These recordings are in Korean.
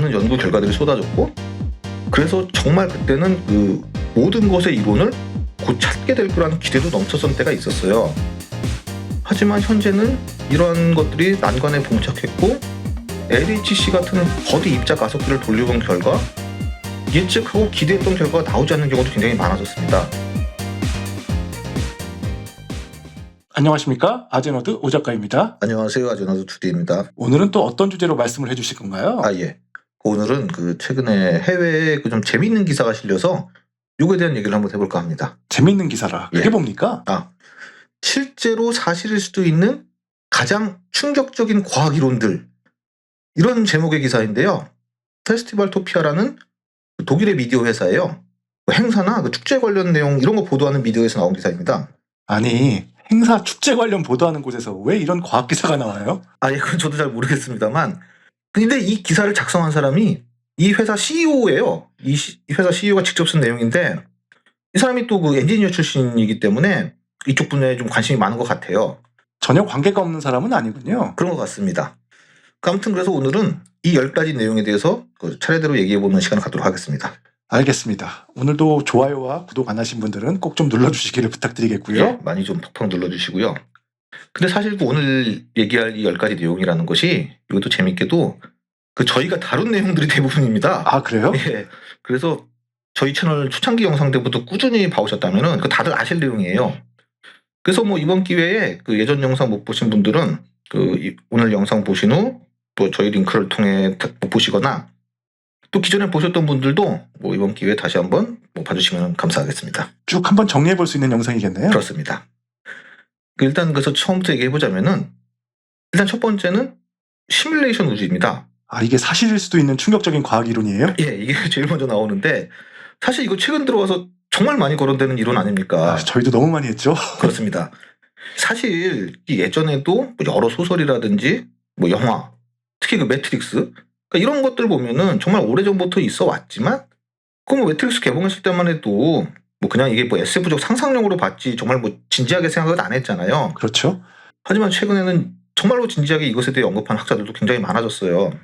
많은 연구 결과들이 쏟아졌고, 그래서 정말 그때는 그 모든 것의 이론을 곧 찾게 될 거라는 기대도 넘쳤던 때가 있었어요. 하지만 현재는 이러한 것들이 난관에 봉착했고, LHC 같은 거대 입자 가속기를 돌려본 결과 예측하고 기대했던 결과가 나오지 않는 경우도 굉장히 많아졌습니다. 안녕하십니까? 아제너드 오 작가입니다. 안녕하세요, 아제너드 2D입니다. 오늘은 또 어떤 주제로 말씀을 해주실 건가요? 예. 오늘은 그 최근에 해외에 그 좀 재미있는 기사가 실려서 요거에 대한 얘기를 한번 해볼까 합니다. 재밌는 기사라. 그게 예. 뭡니까? 실제로 사실일 수도 있는 가장 충격적인 과학 이론들, 이런 제목의 기사인데요. 페스티벌 토피아라는 독일의 미디어 회사예요. 행사나 그 축제 관련 내용 이런 거 보도하는 미디어에서 나온 기사입니다. 아니, 행사 축제 관련 보도하는 곳에서 왜 이런 과학 기사가 나와요? 그건 저도 잘 모르겠습니다만, 근데 이 기사를 작성한 사람이 이 회사 CEO예요. 이 회사 CEO가 직접 쓴 내용인데, 이 사람이 또 그 엔지니어 출신이기 때문에 이쪽 분야에 좀 관심이 많은 것 같아요. 전혀 관계가 없는 사람은 아니군요. 그런 것 같습니다. 아무튼 그래서 오늘은 이 10가지 내용에 대해서 차례대로 얘기해보는 시간을 갖도록 하겠습니다. 알겠습니다. 오늘도 좋아요와 구독 안 하신 분들은 꼭 좀 눌러주시기를 부탁드리겠고요. 예, 많이 좀 팍팍 눌러주시고요. 근데 사실 오늘 얘기할 이 10가지 내용이라는 것이 이것도 재밌게도 그 저희가 다룬 내용들이 대부분입니다. 아, 그래요? 예. 그래서 저희 채널 초창기 영상 때부터 꾸준히 봐오셨다면은 그 다들 아실 내용이에요. 그래서 뭐 이번 기회에 그 예전 영상 못 보신 분들은 오늘 영상 보신 후 또 저희 링크를 통해 못 보시거나 또 기존에 보셨던 분들도 뭐 이번 기회에 다시 한번 봐주시면 감사하겠습니다. 쭉 한번 정리해 볼 수 있는 영상이겠네요. 그렇습니다. 일단 그래서 처음부터 얘기해 보자면은, 일단 첫 번째는 시뮬레이션 우주입니다. 이게 사실일 수도 있는 충격적인 과학 이론이에요? 예, 이게 제일 먼저 나오는데, 사실 이거 최근 들어와서 정말 많이 거론되는 이론 아닙니까? 저희도 너무 많이 했죠. 그렇습니다. 사실 예전에도 여러 소설이라든지 뭐 영화, 특히 그 매트릭스, 그러니까 이런 것들 보면은 정말 오래전부터 있어 왔지만, 뭐 매트릭스 개봉했을 때만 해도 뭐 그냥 이게 뭐 SF적 상상력으로 봤지 정말 뭐 진지하게 생각은 안 했잖아요. 그렇죠. 하지만 최근에는 정말로 진지하게 이것에 대해 언급한 학자들도 굉장히 많아졌어요.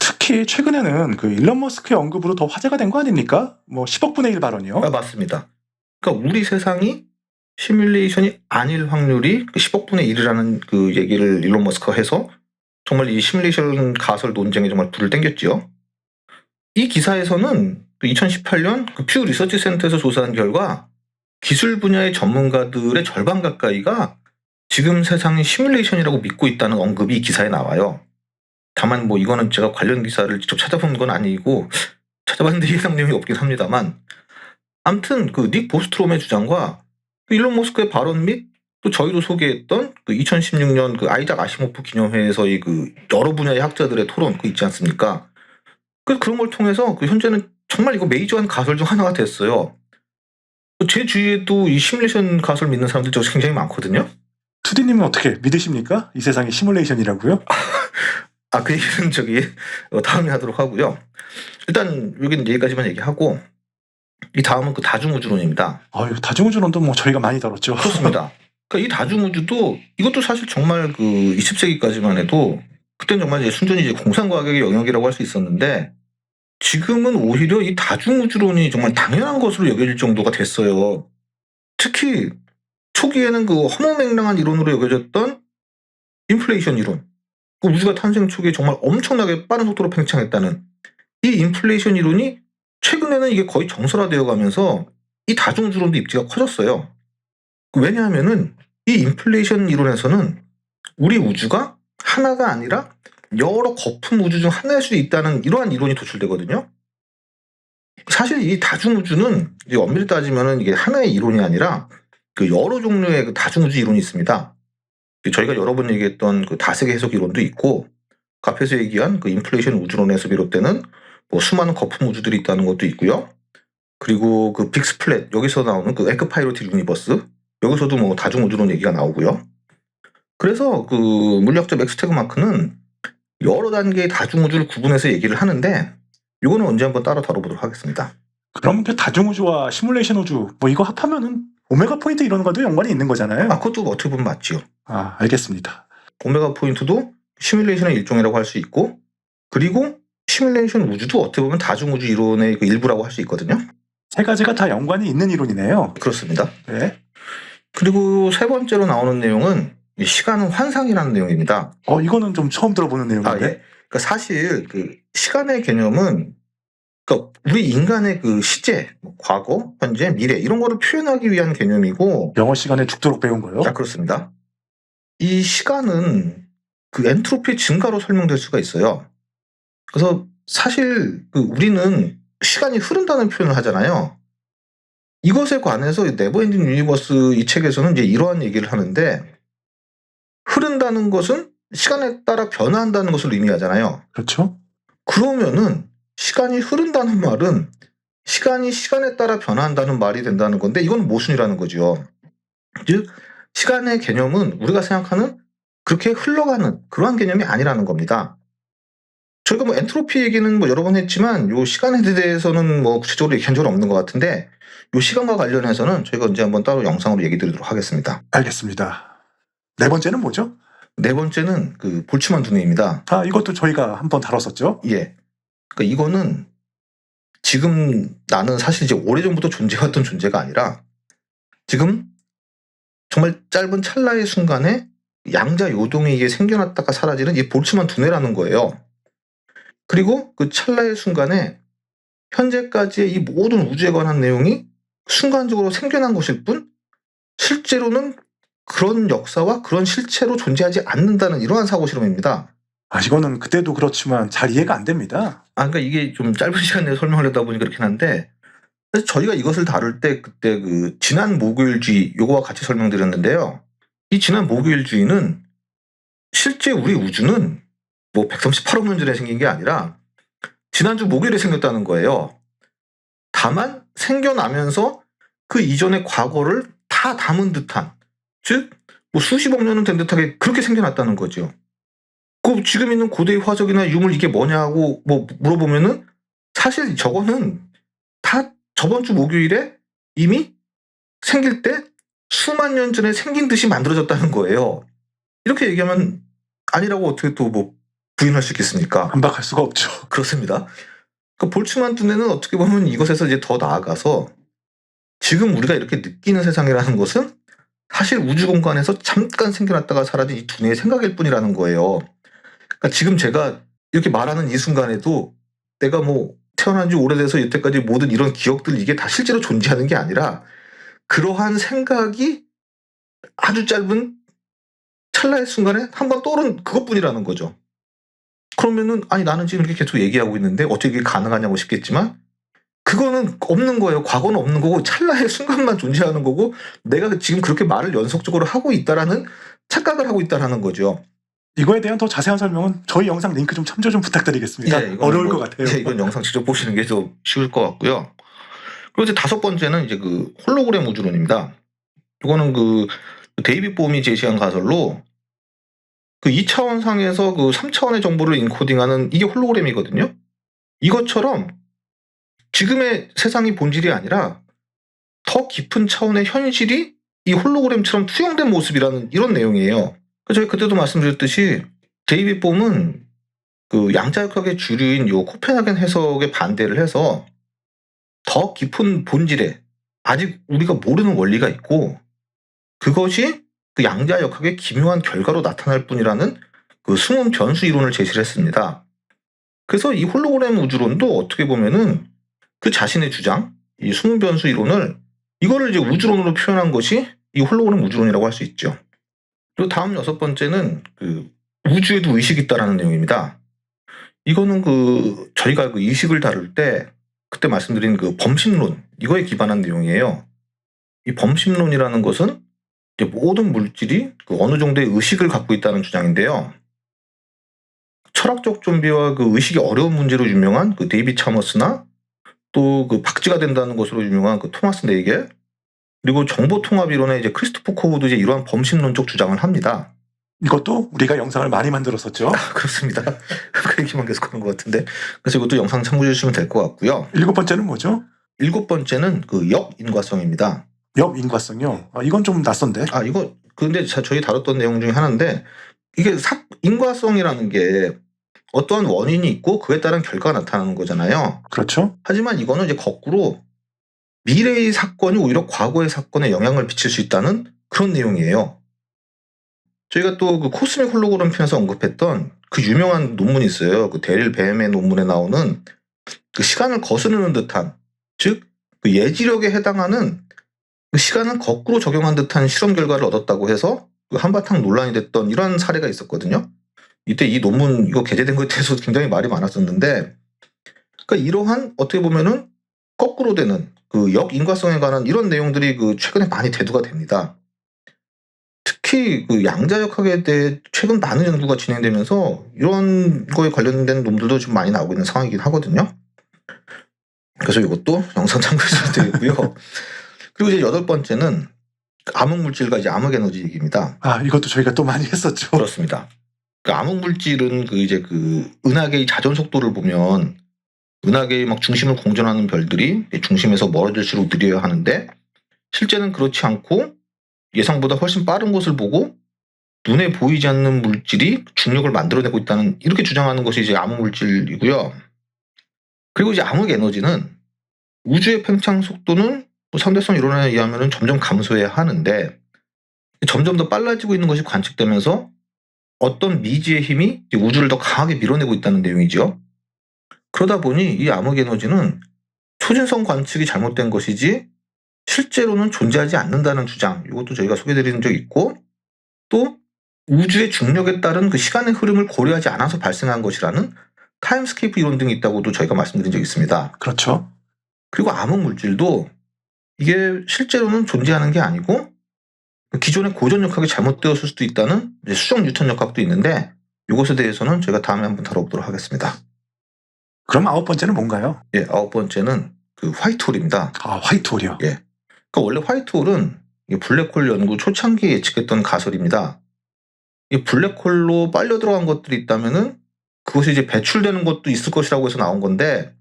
특히 최근에는 그 일론 머스크의 언급으로 더 화제가 된 거 아닙니까? 뭐 10억 분의 1 발언이요. 맞습니다. 그러니까 우리 세상이 시뮬레이션이 아닐 확률이 10억 분의 1이라는 그 얘기를 일론 머스크가 해서 정말 이 시뮬레이션 가설 논쟁에 정말 불을 땡겼죠. 이 기사에서는 2018년 퓨 리서치 센터에서 조사한 결과 기술 분야의 전문가들의 절반 가까이가 지금 세상이 시뮬레이션이라고 믿고 있다는 언급이 이 기사에 나와요. 다만 뭐 이거는 제가 관련 기사를 직접 찾아본 건 아니고 찾아봤는데 해당 내용이 없긴 합니다만, 아무튼 닉 보스트롬의 주장과 일론 머스크의 발언 및 또 저희도 소개했던 2016년 아이작 아시모프 기념회에서의 여러 분야의 학자들의 토론 있지 않습니까? 그런 걸 통해서 현재는 정말 이거 메이저한 가설 중 하나가 됐어요. 제 주위에도 이 시뮬레이션 가설 믿는 사람들 굉장히 많거든요. 2D님은 어떻게 믿으십니까? 이 세상이 시뮬레이션이라고요? 그 얘기는 다음에 하도록 하고요. 일단 여기는 여기까지만 얘기하고, 이 다음은 다중우주론입니다. 다중우주론도 뭐 저희가 많이 다뤘죠. 그렇습니다. 이 다중우주도 이것도 사실 정말 20세기까지만 해도 그때는 정말 이제 순전히 이제 공상과학의 영역이라고 할 수 있었는데, 지금은 오히려 이 다중우주론이 정말 당연한 것으로 여겨질 정도가 됐어요. 특히 초기에는 허무맹랑한 이론으로 여겨졌던 인플레이션 이론, 우주가 탄생 초기에 정말 엄청나게 빠른 속도로 팽창했다는 이 인플레이션 이론이 최근에는 이게 거의 정설화되어 가면서 이 다중우주론도 입지가 커졌어요. 왜냐하면은 이 인플레이션 이론에서는 우리 우주가 하나가 아니라 여러 거품 우주 중 하나일 수 있다는 이러한 이론이 도출되거든요. 사실 이 다중우주는 이제 엄밀히 따지면은 이게 하나의 이론이 아니라 여러 종류의 다중우주 이론이 있습니다. 저희가 여러 번 얘기했던 다세계 해석 이론도 있고, 앞에서 얘기한 인플레이션 우주론에서 비롯되는 수많은 거품 우주들이 있다는 것도 있고요. 그리고 빅스플랫, 여기서 나오는 에크파이로틱 유니버스, 여기서도 다중우주론 얘기가 나오고요. 그래서 물리학자 맥스 태그마크는 여러 단계의 다중우주를 구분해서 얘기를 하는데, 이거는 언제 한번 따로 다뤄보도록 하겠습니다. 그럼 다중우주와 시뮬레이션 우주 이거 합하면은 오메가 포인트 이런 것도 연관이 있는 거잖아요. 그것도 어떻게 보면 맞지요. 알겠습니다. 오메가 포인트도 시뮬레이션의 일종이라고 할 수 있고, 그리고 시뮬레이션 우주도 어떻게 보면 다중우주 이론의 그 일부라고 할 수 있거든요. 세 가지가 다 연관이 있는 이론이네요. 그렇습니다. 네. 그리고 세 번째로 나오는 내용은 이 시간은 환상이라는 내용입니다. 이거는 좀 처음 들어보는 내용인데. 예. 그러니까 사실 그 시간의 개념은 그러니까 우리 인간의 그 시제, 뭐 과거, 현재, 미래 이런 거를 표현하기 위한 개념이고. 영어 시간에 죽도록 배운 거요? 그렇습니다. 이 시간은 그 엔트로피 증가로 설명될 수가 있어요. 그래서 사실 그 우리는 시간이 흐른다는 표현을 하잖아요. 이것에 관해서 네버엔딩 유니버스 이 책에서는 이제 이러한 얘기를 하는데, 흐른다는 것은 시간에 따라 변화한다는 것을 의미하잖아요. 그렇죠. 그러면은 시간이 흐른다는 말은 시간이 시간에 따라 변화한다는 말이 된다는 건데, 이건 모순이라는 거죠. 즉 시간의 개념은 우리가 생각하는 그렇게 흘러가는 그러한 개념이 아니라는 겁니다. 저희가 뭐 엔트로피 얘기는 뭐 여러 번 했지만 요 시간에 대해서는 뭐 구체적으로 얘기한 적은 없는 것 같은데, 요 시간과 관련해서는 저희가 언제 한번 따로 영상으로 얘기 드리도록 하겠습니다. 알겠습니다. 네 번째는 뭐죠? 네 번째는 그 볼츠만 두뇌입니다. 이것도 저희가 한번 다뤘었죠? 예. 그러니까 이거는 지금 나는 사실 이제 오래전부터 존재해왔던 존재가 아니라 지금 정말 짧은 찰나의 순간에 양자 요동이 이게 생겨났다가 사라지는 이 볼츠만 두뇌라는 거예요. 그리고 그 찰나의 순간에 현재까지의 이 모든 우주에 관한 내용이 순간적으로 생겨난 것일 뿐 실제로는 그런 역사와 그런 실체로 존재하지 않는다는 이러한 사고 실험입니다. 이거는 그때도 그렇지만 잘 이해가 안 됩니다. 그러니까 이게 좀 짧은 시간 내에 설명하려다 보니 그렇긴 한데, 그래서 저희가 이것을 다룰 때 그때 그 지난 목요일주의 요거와 같이 설명드렸는데요. 이 지난 목요일주의는 실제 우리 우주는 뭐 138억 년 전에 생긴 게 아니라 지난주 목요일에 생겼다는 거예요. 다만 생겨나면서 그 이전의 과거를 다 담은 듯한, 즉 뭐 수십억 년은 된 듯하게 그렇게 생겨났다는 거죠. 그 지금 있는 고대의 화석이나 유물 이게 뭐냐고 뭐 물어보면은 사실 저거는 다 저번 주 목요일에 이미 생길 때 수만 년 전에 생긴 듯이 만들어졌다는 거예요. 이렇게 얘기하면 아니라고 어떻게 또 뭐 부인할 수 있겠습니까? 반박할 수가 없죠. 그렇습니다. 그 볼츠만 두뇌는 어떻게 보면 이것에서 이제 더 나아가서 지금 우리가 이렇게 느끼는 세상이라는 것은 사실 우주 공간에서 잠깐 생겨났다가 사라진 이 두뇌의 생각일 뿐이라는 거예요. 그러니까 지금 제가 이렇게 말하는 이 순간에도 내가 뭐 태어난 지 오래돼서 여태까지 모든 이런 기억들 이게 다 실제로 존재하는 게 아니라 그러한 생각이 아주 짧은 찰나의 순간에 한번 떠오른 그것뿐이라는 거죠. 그러면은 나는 지금 이렇게 계속 얘기하고 있는데 어떻게 이게 가능하냐고 싶겠지만 그거는 없는 거예요. 과거는 없는 거고 찰나의 순간만 존재하는 거고 내가 지금 그렇게 말을 연속적으로 하고 있다라는 착각을 하고 있다라는 거죠. 이거에 대한 더 자세한 설명은 저희 영상 링크 좀 참조 좀 부탁드리겠습니다. 어려울 것 같아요. 이건 영상 직접 보시는 게 좀 쉬울 것 같고요. 그리고 이제 다섯 번째는 이제 그 홀로그램 우주론입니다. 이거는 그 데이빗 봄이 제시한 가설로 그 2차원상에서 그 3차원의 정보를 인코딩하는 이게 홀로그램이거든요. 이것처럼 지금의 세상이 본질이 아니라 더 깊은 차원의 현실이 이 홀로그램처럼 투영된 모습이라는 이런 내용이에요. 저희 그때도 말씀드렸듯이 데이빗 봄은 그 양자역학의 주류인 요 코펜하겐 해석에 반대를 해서 더 깊은 본질에 아직 우리가 모르는 원리가 있고 그것이 그 양자역학의 기묘한 결과로 나타날 뿐이라는 그 숨은 변수 이론을 제시를 했습니다. 그래서 이 홀로그램 우주론도 어떻게 보면은 그 자신의 주장, 이 숨은 변수 이론을 이거를 이제 우주론으로 표현한 것이 이 홀로그램 우주론이라고 할 수 있죠. 그리고 다음 여섯 번째는 그 우주에도 의식이 있다라는 내용입니다. 이거는 그 저희가 그 의식을 다룰 때 그때 말씀드린 그 범심론 이거에 기반한 내용이에요. 이 범심론이라는 것은 이제 모든 물질이 그 어느 정도의 의식을 갖고 있다는 주장인데요. 철학적 좀비와 그 의식이 어려운 문제로 유명한 그 데이빗 차머스나 또 그 박쥐가 된다는 것으로 유명한 그 토마스 네이겔 그리고 정보 통합 이론의 이제 크리스토프 코브도 이제 이러한 범심론적 주장을 합니다. 이것도 우리가 영상을 많이 만들었었죠. 그렇습니다. 그 얘기만 계속하는 것 같은데 그래서 이것도 영상 참고해 주시면 될 것 같고요. 일곱 번째는 뭐죠? 일곱 번째는 그 역인과성입니다. 역인과성요? 이건 좀 낯선데. 이거 근데 저희 다뤘던 내용 중에 하나인데 이게 인과성이라는 게 어떠한 원인이 있고 그에 따른 결과가 나타나는 거잖아요. 그렇죠. 하지만 이거는 이제 거꾸로 미래의 사건이 오히려 과거의 사건에 영향을 미칠 수 있다는 그런 내용이에요. 저희가 또 그 코스믹 홀로그램 편에서 언급했던 그 유명한 논문이 있어요. 그 데릴 뱀의 논문에 나오는 그 시간을 거스르는 듯한, 즉 그 예지력에 해당하는 그 시간을 거꾸로 적용한 듯한 실험 결과를 얻었다고 해서 그 한바탕 논란이 됐던 이런 사례가 있었거든요. 이때 이 논문 이거 게재된 것에 대해서 굉장히 말이 많았었는데, 그러니까 이러한 어떻게 보면은 거꾸로 되는 그 역인과성에 관한 이런 내용들이 그 최근에 많이 대두가 됩니다. 특히 그 양자역학에 대해 최근 많은 연구가 진행되면서 이런 거에 관련된 논문들도 좀 많이 나오고 있는 상황이긴 하거든요. 그래서 이것도 영상 참고하셔도 되고요. 그리고 이제 8번째는 암흑물질과 이제 암흑에너지 얘기입니다. 이것도 저희가 또 많이 했었죠. 그렇습니다. 그 암흑물질은 그 이제 그 은하계의 자전 속도를 보면 은하계의 막 중심을 공전하는 별들이 중심에서 멀어질수록 느려야 하는데, 실제는 그렇지 않고 예상보다 훨씬 빠른 것을 보고 눈에 보이지 않는 물질이 중력을 만들어내고 있다는, 이렇게 주장하는 것이 이제 암흑물질이고요. 그리고 이제 암흑에너지는 우주의 팽창 속도는 상대성 이론에 의하면 점점 감소해야 하는데 점점 더 빨라지고 있는 것이 관측되면서 어떤 미지의 힘이 우주를 더 강하게 밀어내고 있다는 내용이죠. 그러다 보니 이 암흑에너지는 초진성 관측이 잘못된 것이지 실제로는 존재하지 않는다는 주장, 이것도 저희가 소개드린 적이 있고, 또 우주의 중력에 따른 그 시간의 흐름을 고려하지 않아서 발생한 것이라는 타임스케이프 이론 등이 있다고도 저희가 말씀드린 적이 있습니다. 그렇죠. 그리고 암흑물질도 이게 실제로는 존재하는 게 아니고 기존의 고전역학이 잘못되었을 수도 있다는 수정 뉴턴 역학도 있는데, 이것에 대해서는 저희가 다음에 한번 다뤄보도록 하겠습니다. 그럼 9번째는 뭔가요? 예, 9번째는 그 화이트홀입니다. 화이트홀이요. 예. 그러니까 원래 화이트홀은 블랙홀 연구 초창기에 예측했던 가설입니다. 이 블랙홀로 빨려 들어간 것들이 있다면은 그것이 이제 배출되는 것도 있을 것이라고 해서 나온 건데,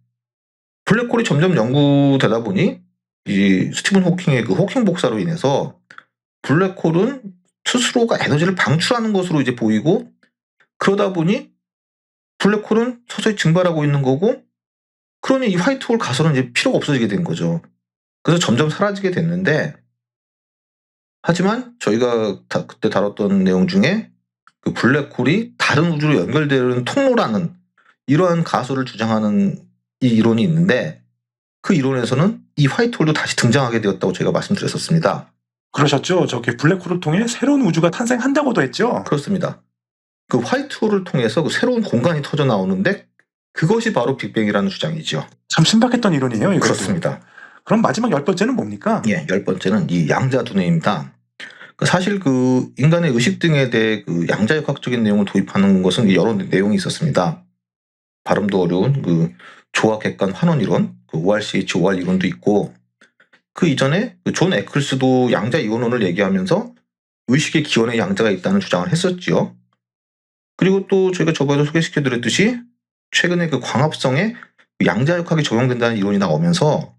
블랙홀이 점점 연구되다 보니 이 스티븐 호킹의 그 호킹 복사로 인해서 블랙홀은 스스로가 에너지를 방출하는 것으로 이제 보이고, 그러다 보니 블랙홀은 서서히 증발하고 있는 거고, 그러니 이 화이트홀 가설은 이제 필요가 없어지게 된 거죠. 그래서 점점 사라지게 됐는데, 하지만 저희가 그때 다뤘던 내용 중에 그 블랙홀이 다른 우주로 연결되는 통로라는 이러한 가설을 주장하는 이 이론이 있는데, 그 이론에서는 이 화이트홀도 다시 등장하게 되었다고 제가 말씀드렸었습니다. 그러셨죠. 저게 블랙홀을 통해 새로운 우주가 탄생한다고도 했죠. 그렇습니다. 그 화이트홀을 통해서 그 새로운 공간이 터져 나오는데 그것이 바로 빅뱅이라는 주장이죠. 참 신박했던 이론이에요. 이것도. 그렇습니다. 그럼 마지막 10번째는 뭡니까? 예, 10번째는 이 양자두뇌입니다. 사실 그 인간의 의식 등에 대해 그 양자역학적인 내용을 도입하는 것은 여러 내용이 있었습니다. 발음도 어려운 그 조화객관 환원 이론, 그 ORCH, OR 이론도 있고, 그 이전에 그 존 에클스도 양자 이원론을 얘기하면서 의식의 기원에 양자가 있다는 주장을 했었지요. 그리고 또 저희가 저번에도 소개시켜드렸듯이 최근에 그 광합성에 양자역학이 적용된다는 이론이 나오면서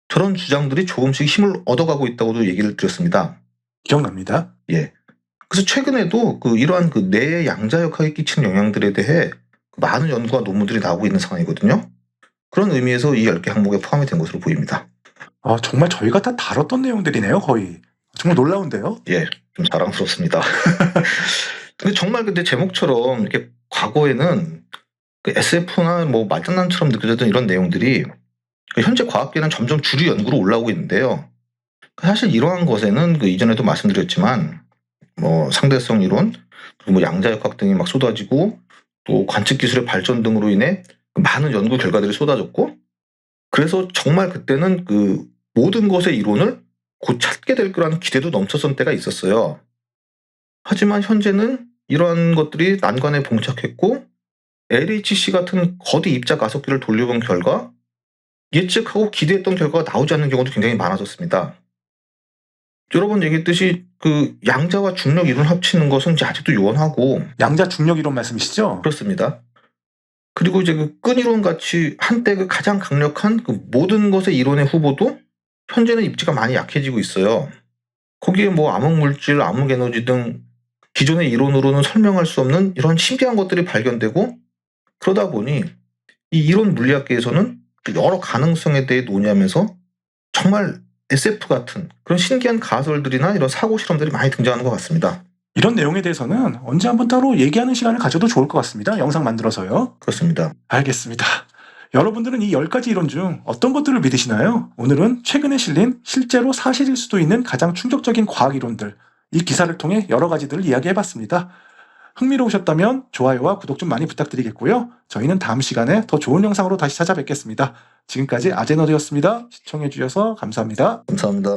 저런 주장들이 조금씩 힘을 얻어가고 있다고도 얘기를 드렸습니다. 기억납니다. 예. 그래서 최근에도 그 이러한 그 뇌의 양자역학이 끼치는 영향들에 대해 많은 연구와 논문들이 나오고 있는 상황이거든요. 그런 의미에서 이 10개 항목에 포함이 된 것으로 보입니다. 정말 저희가 다 다뤘던 내용들이네요, 거의. 정말 놀라운데요? 예, 좀 자랑스럽습니다. 근데 제목처럼 이렇게 과거에는 그 SF나 뭐 말장난처럼 느껴졌던 이런 내용들이 현재 과학계는 점점 주류 연구로 올라오고 있는데요. 사실 이러한 것에는 그 이전에도 말씀드렸지만 뭐 상대성 이론, 그리고 뭐 양자역학 등이 막 쏟아지고, 또 관측 기술의 발전 등으로 인해 많은 연구 결과들이 쏟아졌고, 그래서 정말 그때는 그 모든 것의 이론을 곧 찾게 될 거라는 기대도 넘쳤던 때가 있었어요. 하지만 현재는 이러한 것들이 난관에 봉착했고, LHC 같은 거대 입자 가속기를 돌려본 결과 예측하고 기대했던 결과가 나오지 않는 경우도 굉장히 많아졌습니다. 여러 번 얘기했듯이 그 양자와 중력 이론 합치는 것은 이제 아직도 요원하고. 양자 중력 이론 말씀이시죠? 그렇습니다. 그리고 이제 그 끈 이론 같이 한때 그 가장 강력한 그 모든 것의 이론의 후보도 현재는 입지가 많이 약해지고 있어요. 거기에 뭐 암흑물질, 암흑에너지 등 기존의 이론으로는 설명할 수 없는 이런 신비한 것들이 발견되고, 그러다 보니 이 이론 물리학계에서는 여러 가능성에 대해 논의하면서 정말 SF 같은 그런 신기한 가설들이나 이런 사고 실험들이 많이 등장하는 것 같습니다. 이런 내용에 대해서는 언제 한번 따로 얘기하는 시간을 가져도 좋을 것 같습니다. 영상 만들어서요. 그렇습니다. 알겠습니다. 여러분들은 이 10가지 이론 중 어떤 것들을 믿으시나요? 오늘은 최근에 실린 실제로 사실일 수도 있는 가장 충격적인 과학 이론들, 이 기사를 통해 여러 가지들을 이야기해봤습니다. 흥미로우셨다면 좋아요와 구독 좀 많이 부탁드리겠고요. 저희는 다음 시간에 더 좋은 영상으로 다시 찾아뵙겠습니다. 지금까지 아제너드였습니다. 시청해주셔서 감사합니다. 감사합니다.